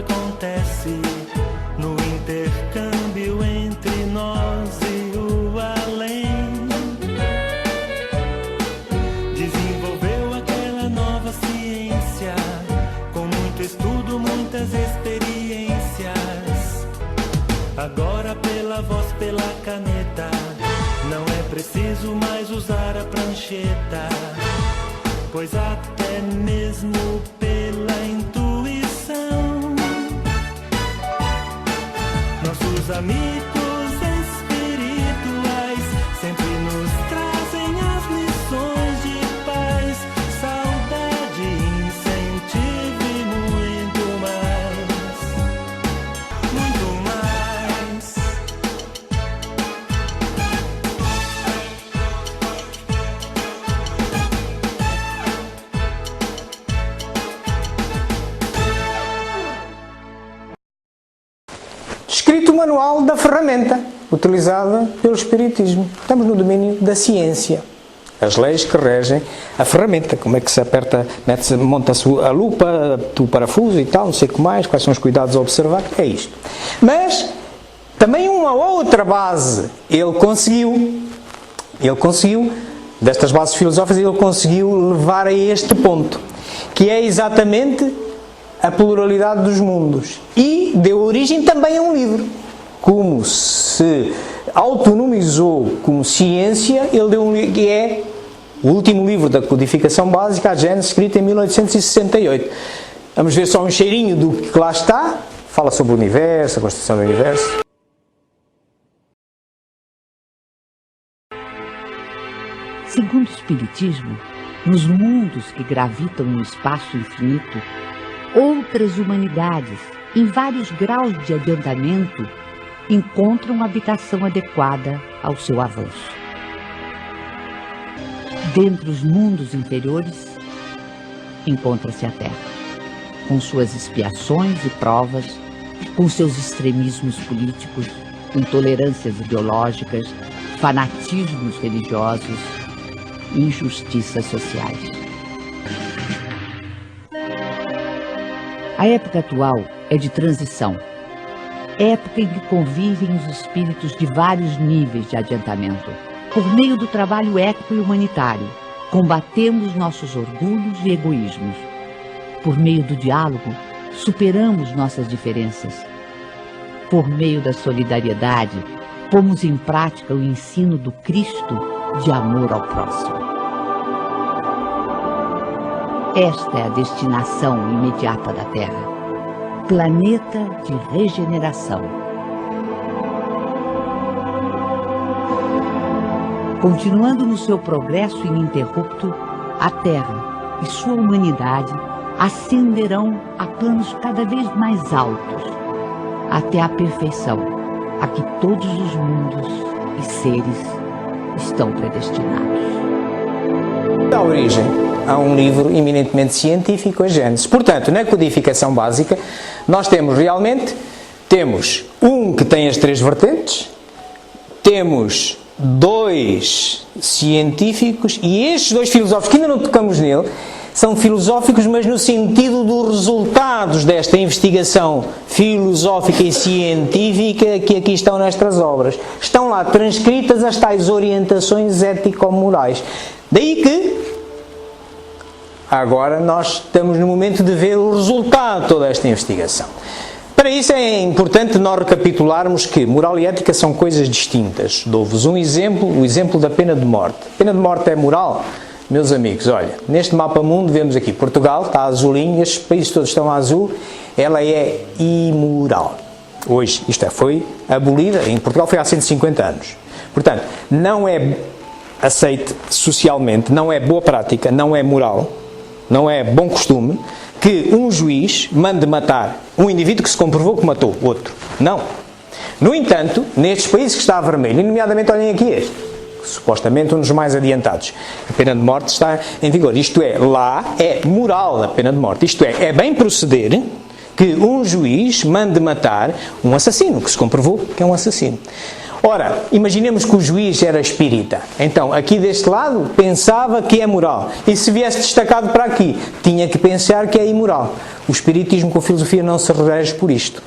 acontece no intercâmbio entre nós e o além. Desenvolveu aquela nova ciência, com muito estudo, muitas experiências. Agora pela voz, pela caneta, não é preciso mais usar a prancheta, pois até mesmo pela intuição, nossos amigos espirituais sempre nos trazem as lições de paz, saudade, incentivo e muito mais, muito mais. Escrito o manual da ferramenta utilizada pelo Espiritismo. Estamos no domínio da ciência. As leis que regem a ferramenta. Como é que se aperta, monta-se a lupa, o parafuso e tal, não sei o que mais, quais são os cuidados a observar. É isto. Mas também uma outra base ele conseguiu, destas bases filosóficas, ele conseguiu levar a este ponto, que é exatamente a pluralidade dos mundos, e deu origem também a um livro. Como se autonomizou como ciência, ele deu um livro que é o último livro da codificação básica, a Gênesis, escrito em 1868. Vamos ver só um cheirinho do que lá está. Fala sobre o universo, a constituição do universo. Segundo o Espiritismo, nos mundos que gravitam no espaço infinito, outras humanidades, em vários graus de adiantamento, encontram habitação adequada ao seu avanço. Dentre os mundos inferiores, encontra-se a Terra, com suas expiações e provas, com seus extremismos políticos, intolerâncias ideológicas, fanatismos religiosos, injustiças sociais. A época atual é de transição, época em que convivem os espíritos de vários níveis de adiantamento. Por meio do trabalho ético e humanitário, combatemos nossos orgulhos e egoísmos. Por meio do diálogo, superamos nossas diferenças. Por meio da solidariedade, pomos em prática o ensino do Cristo de amor ao próximo. Esta é a destinação imediata da Terra, planeta de regeneração. Continuando no seu progresso ininterrupto, a Terra e sua humanidade ascenderão a planos cada vez mais altos, até a perfeição a que todos os mundos e seres estão predestinados. Dá origem a um livro eminentemente científico, a Gênesis. Portanto, na codificação básica, nós temos um que tem as três vertentes, temos dois científicos, e estes dois filosóficos, que ainda não tocamos nele, são filosóficos, mas no sentido dos resultados desta investigação filosófica e científica que aqui estão nestas obras. Estão lá transcritas as tais orientações ético-morais. Daí que agora nós estamos no momento de ver o resultado de toda esta investigação. Para isso é importante nós recapitularmos que moral e ética são coisas distintas. Dou-vos um exemplo, o exemplo da pena de morte. A pena de morte é moral? Meus amigos, olha, neste mapa mundo vemos aqui Portugal, está azulinho, estes países todos estão a azul, ela é imoral. Hoje, isto é, foi abolida, em Portugal foi há 150 anos. Portanto, não é aceite socialmente, não é boa prática, não é moral, não é bom costume, que um juiz mande matar um indivíduo que se comprovou que matou outro. Não. No entanto, nestes países que está a vermelho, nomeadamente olhem aqui este, supostamente um dos mais adiantados, a pena de morte está em vigor. Isto é, lá é moral a pena de morte. Isto é bem proceder que um juiz mande matar um assassino, que se comprovou que é um assassino. Ora, imaginemos que o juiz era espírita. Então, aqui deste lado, pensava que é moral. E se viesse destacado para aqui, tinha que pensar que é imoral. O espiritismo com a filosofia não se rege por isto.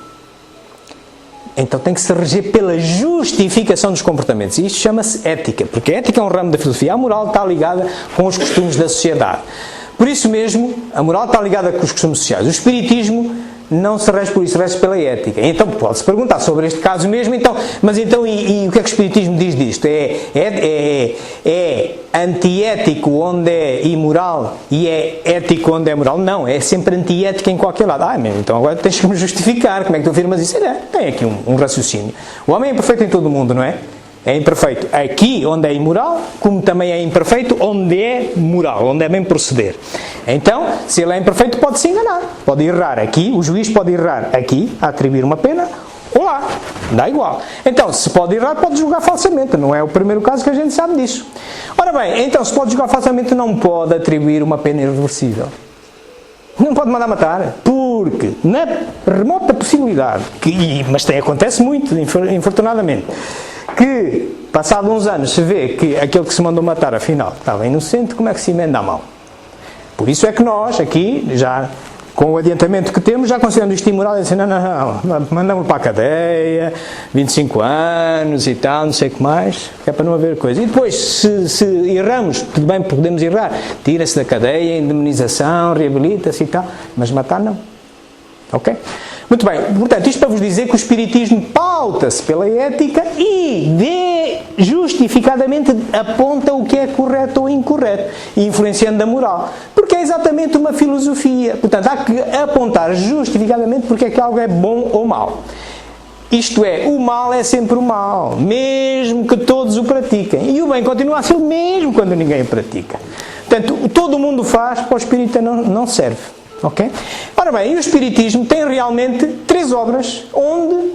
Então tem que se reger pela justificação dos comportamentos. E isto chama-se ética, porque a ética é um ramo da filosofia. A moral está ligada com os costumes da sociedade. Por isso mesmo, a moral está ligada com os costumes sociais. O espiritismo não se rege por isso, rege pela ética. Então pode-se perguntar sobre este caso mesmo, mas então e o que é que o espiritismo diz disto? É antiético onde é imoral e é ético onde é moral? Não, é sempre antiético em qualquer lado. Então agora tens que me justificar, como é que tu afirmas isso? Tem aqui um raciocínio. O homem é imperfeito em todo o mundo, não é? É imperfeito aqui onde é imoral, como também é imperfeito onde é moral, onde é bem proceder. Então, se ele é imperfeito, pode-se enganar, pode errar aqui, o juiz pode errar aqui, a atribuir uma pena, ou lá, dá igual. Então, se pode errar, pode julgar falsamente, não é o primeiro caso que a gente sabe disso. Ora bem, então, se pode julgar falsamente, não pode atribuir uma pena irreversível. Não pode mandar matar, porque na remota possibilidade, mas acontece muito, infortunadamente, que, passado uns anos, se vê que aquele que se mandou matar, afinal, estava inocente, como é que se emenda a mão? Por isso é que nós, aqui, já com o adiantamento que temos, já considerando isto imoral, e dizendo, não, mandamos para a cadeia, 25 anos e tal, não sei o que mais, que é para não haver coisa. E depois, se erramos, tudo bem, podemos errar, tira-se da cadeia, indemnização, reabilita-se e tal, mas matar não. Ok? Muito bem, portanto, isto para vos dizer que o espiritismo pauta-se pela ética e justificadamente aponta o que é correto ou incorreto, influenciando a moral. Porque é exatamente uma filosofia. Portanto, há que apontar justificadamente porque é que algo é bom ou mau. Isto é, o mal é sempre o mal, mesmo que todos o pratiquem. E o bem continua a ser o mesmo quando ninguém o pratica. Portanto, todo mundo faz, para o espírita não serve. Ok? Ora bem, e o espiritismo tem realmente 3 obras onde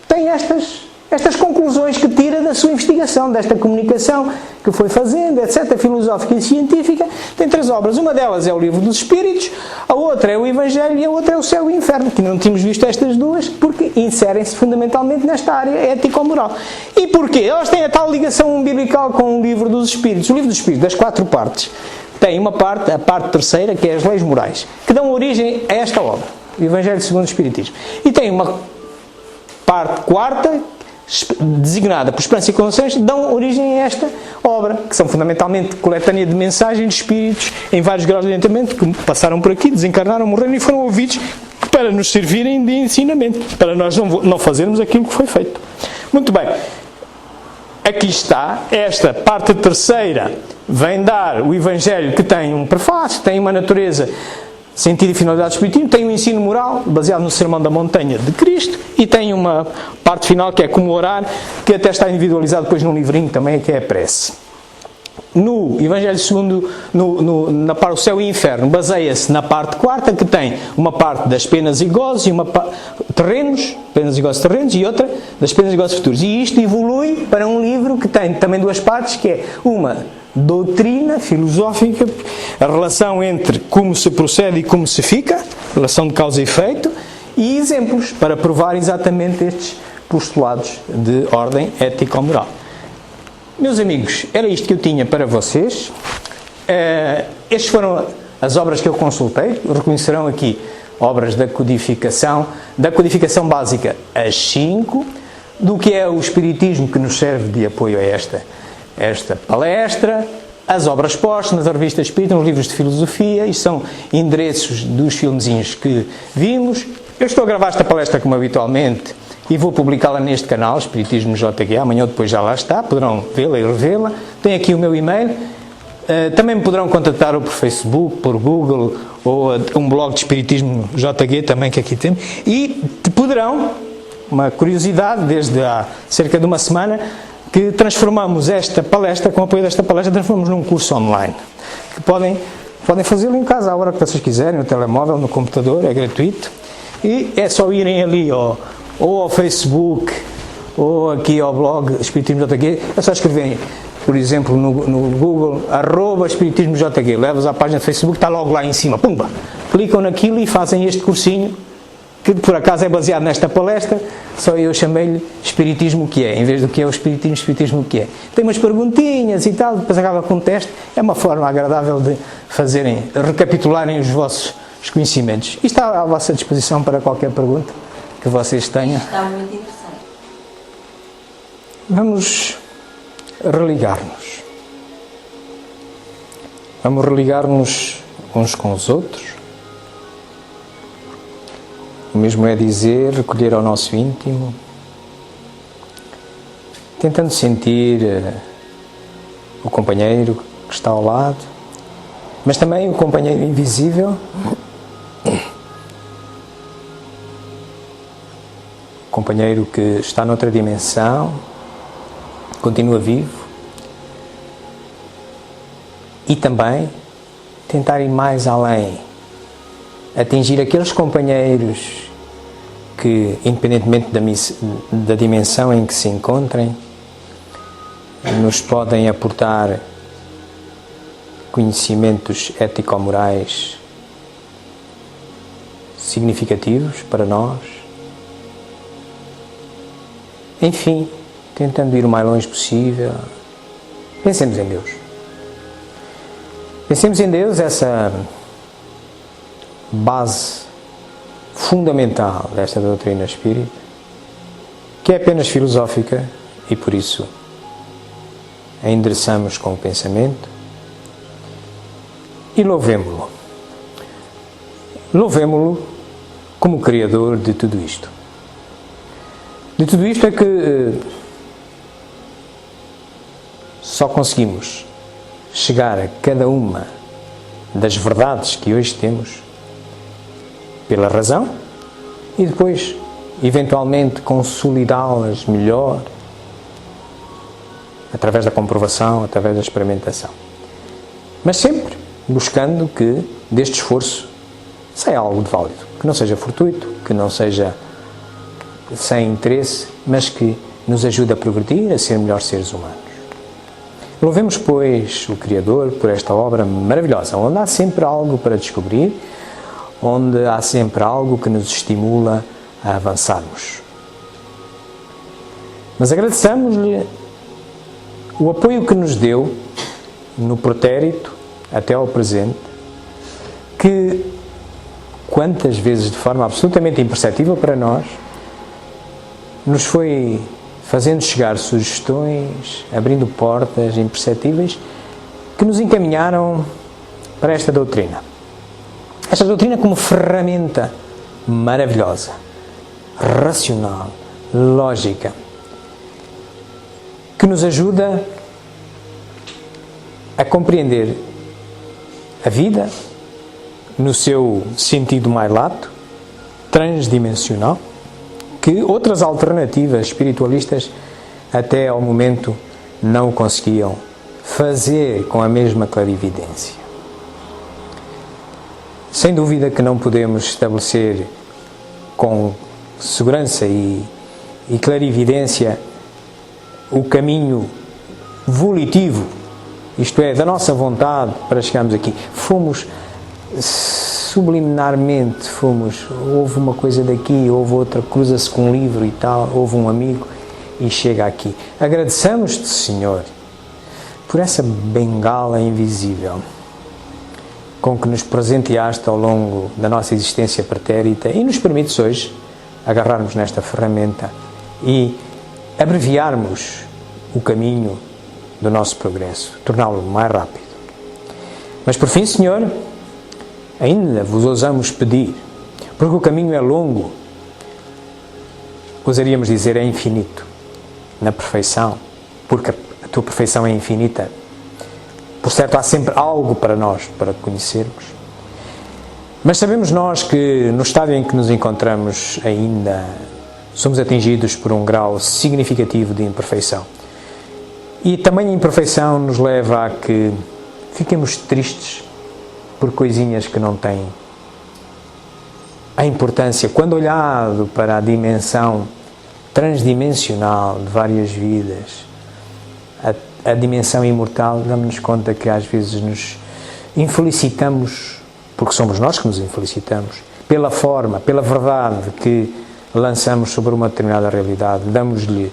tem estas conclusões que tira da sua investigação, desta comunicação que foi fazendo, etc., filosófica e científica. Tem 3 obras. Uma delas é o Livro dos Espíritos, a outra é o Evangelho e a outra é o Céu e o Inferno, que não tínhamos visto estas duas porque inserem-se fundamentalmente nesta área ético-moral. E porquê? Elas têm a tal ligação umbilical com o Livro dos Espíritos. O Livro dos Espíritos, das 4 partes, tem uma parte, a parte terceira, que é as leis morais, que dão origem a esta obra, o Evangelho segundo o Espiritismo. E tem uma parte quarta, designada por Esperança e Consciência, dão origem a esta obra, que são fundamentalmente coletânea de mensagens de espíritos em vários graus de adiantamento, que passaram por aqui, desencarnaram, morreram e foram ouvidos para nos servirem de ensinamento, para nós não fazermos aquilo que foi feito. Muito bem. Aqui está, esta parte terceira vem dar o Evangelho, que tem um prefácio, tem uma natureza, sentido e finalidade espiritismo, tem um ensino moral baseado no Sermão da Montanha de Cristo e tem uma parte final que é como orar, que até está individualizado depois num livrinho também, que é a prece. No Evangelho segundo, na parte do Céu e Inferno, baseia-se na parte quarta, que tem uma parte das penas e gozes, e uma terrenos, penas e gozes terrenos, e outra das penas e gozes futuros. E isto evolui para um livro que tem também 2 partes, que é uma doutrina filosófica, a relação entre como se procede e como se fica, relação de causa e efeito, e exemplos para provar exatamente estes postulados de ordem ético-moral. Meus amigos, era isto que eu tinha para vocês. Estas foram as obras que eu consultei. Reconhecerão aqui obras da codificação básica, as 5, do que é o Espiritismo, que nos serve de apoio a esta palestra, as obras póstumas, a revista Espírita, os livros de filosofia, isto são endereços dos filmezinhos que vimos. Eu estou a gravar esta palestra como habitualmente e vou publicá-la neste canal, Espiritismo JG, amanhã ou depois já lá está, poderão vê-la e revê-la. Tem aqui o meu e-mail, também me poderão contactar ou por Facebook, por Google, ou um blog de Espiritismo JG também que aqui temos, e poderão, uma curiosidade, desde há cerca de uma semana, que transformamos esta palestra, com o apoio desta palestra, transformamos num curso online, que podem fazê-lo em casa, à hora que vocês quiserem, no telemóvel, no computador, é gratuito, e é só irem ali ou ao Facebook, ou aqui ao blog Espiritismo JG, é só escreverem, por exemplo, no Google, @Espiritismo JG, levas à página do Facebook, está logo lá em cima, pumba! Clicam naquilo e fazem este cursinho que por acaso é baseado nesta palestra, só eu chamei-lhe Espiritismo o que é, em vez do que é o Espiritismo o que é. Tem umas perguntinhas e tal, depois acaba com um teste, é uma forma agradável de recapitularem os vossos conhecimentos. E está à vossa disposição para qualquer pergunta que vocês tenham. Está muito interessante. Vamos religar-nos. Vamos religar-nos uns com os outros. O mesmo é dizer, recolher ao nosso íntimo, tentando sentir o companheiro que está ao lado, mas também o companheiro invisível, o companheiro que está noutra dimensão, continua vivo, e também tentar ir mais além, atingir aqueles companheiros que, independentemente da dimensão em que se encontrem, nos podem aportar conhecimentos ético-morais significativos para nós. Enfim, tentando ir o mais longe possível, pensemos em Deus. Pensemos em Deus, essa base fundamental desta doutrina espírita, que é apenas filosófica e por isso a endereçamos com o pensamento e louvemo-lo. Louvemo-lo como Criador de tudo isto. De tudo isto é que só conseguimos chegar a cada uma das verdades que hoje temos pela razão e depois, eventualmente, consolidá-las melhor através da comprovação, através da experimentação. Mas sempre buscando que deste esforço saia algo de válido, que não seja fortuito, que não seja sem interesse, mas que nos ajude a progredir, a ser melhores seres humanos. Louvemos, pois, o Criador por esta obra maravilhosa, onde há sempre algo para descobrir, onde há sempre algo que nos estimula a avançarmos. Mas agradeçamos-lhe o apoio que nos deu no pretérito até ao presente, que quantas vezes de forma absolutamente imperceptível para nós, nos foi fazendo chegar sugestões, abrindo portas imperceptíveis que nos encaminharam para esta doutrina. Esta doutrina como ferramenta maravilhosa, racional, lógica, que nos ajuda a compreender a vida no seu sentido mais lato, transdimensional, que outras alternativas espiritualistas até ao momento não conseguiam fazer com a mesma clarividência. Sem dúvida que não podemos estabelecer com segurança e clarividência o caminho volitivo, isto é, da nossa vontade para chegarmos aqui. Fomos subliminarmente, houve uma coisa daqui, houve outra, cruza-se com um livro e tal, houve um amigo e chega aqui. Agradeçamos-te, Senhor, por essa bengala invisível com que nos presenteaste ao longo da nossa existência pretérita e nos permites hoje agarrarmos nesta ferramenta e abreviarmos o caminho do nosso progresso, torná-lo mais rápido. Mas por fim, Senhor, ainda vos ousamos pedir, porque o caminho é longo, ousaríamos dizer é infinito, na perfeição, porque a tua perfeição é infinita. Por certo, há sempre algo para nós, para conhecermos. Mas sabemos nós que no estado em que nos encontramos ainda somos atingidos por um grau significativo de imperfeição. E também a imperfeição nos leva a que fiquemos tristes por coisinhas que não têm a importância. Quando olhado para a dimensão transdimensional de várias vidas, a dimensão imortal, damos-nos conta que às vezes nos infelicitamos, porque somos nós que nos infelicitamos, pela forma, pela verdade que lançamos sobre uma determinada realidade, damos-lhe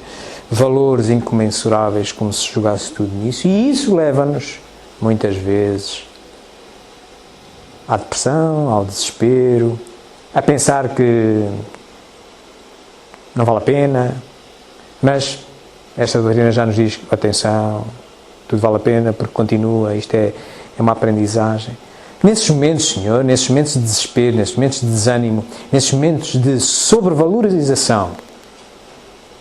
valores incomensuráveis como se jogasse tudo nisso, e isso leva-nos, muitas vezes, à depressão, ao desespero, a pensar que não vale a pena, mas esta doutrina já nos diz, atenção, tudo vale a pena porque continua, isto é uma aprendizagem. Nesses momentos, Senhor, nesses momentos de desespero, nesses momentos de desânimo, nesses momentos de sobrevalorização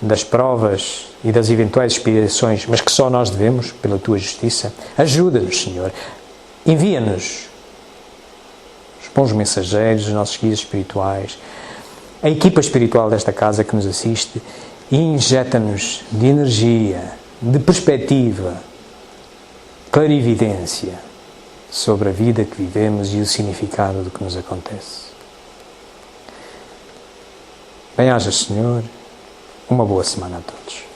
das provas e das eventuais expiações, mas que só nós devemos, pela Tua justiça, ajuda-nos, Senhor. Envia-nos os bons mensageiros, os nossos guias espirituais, a equipa espiritual desta casa que nos assiste, e injeta-nos de energia, de perspectiva, clarividência sobre a vida que vivemos e o significado do que nos acontece. Bem-aja, Senhor. Uma boa semana a todos.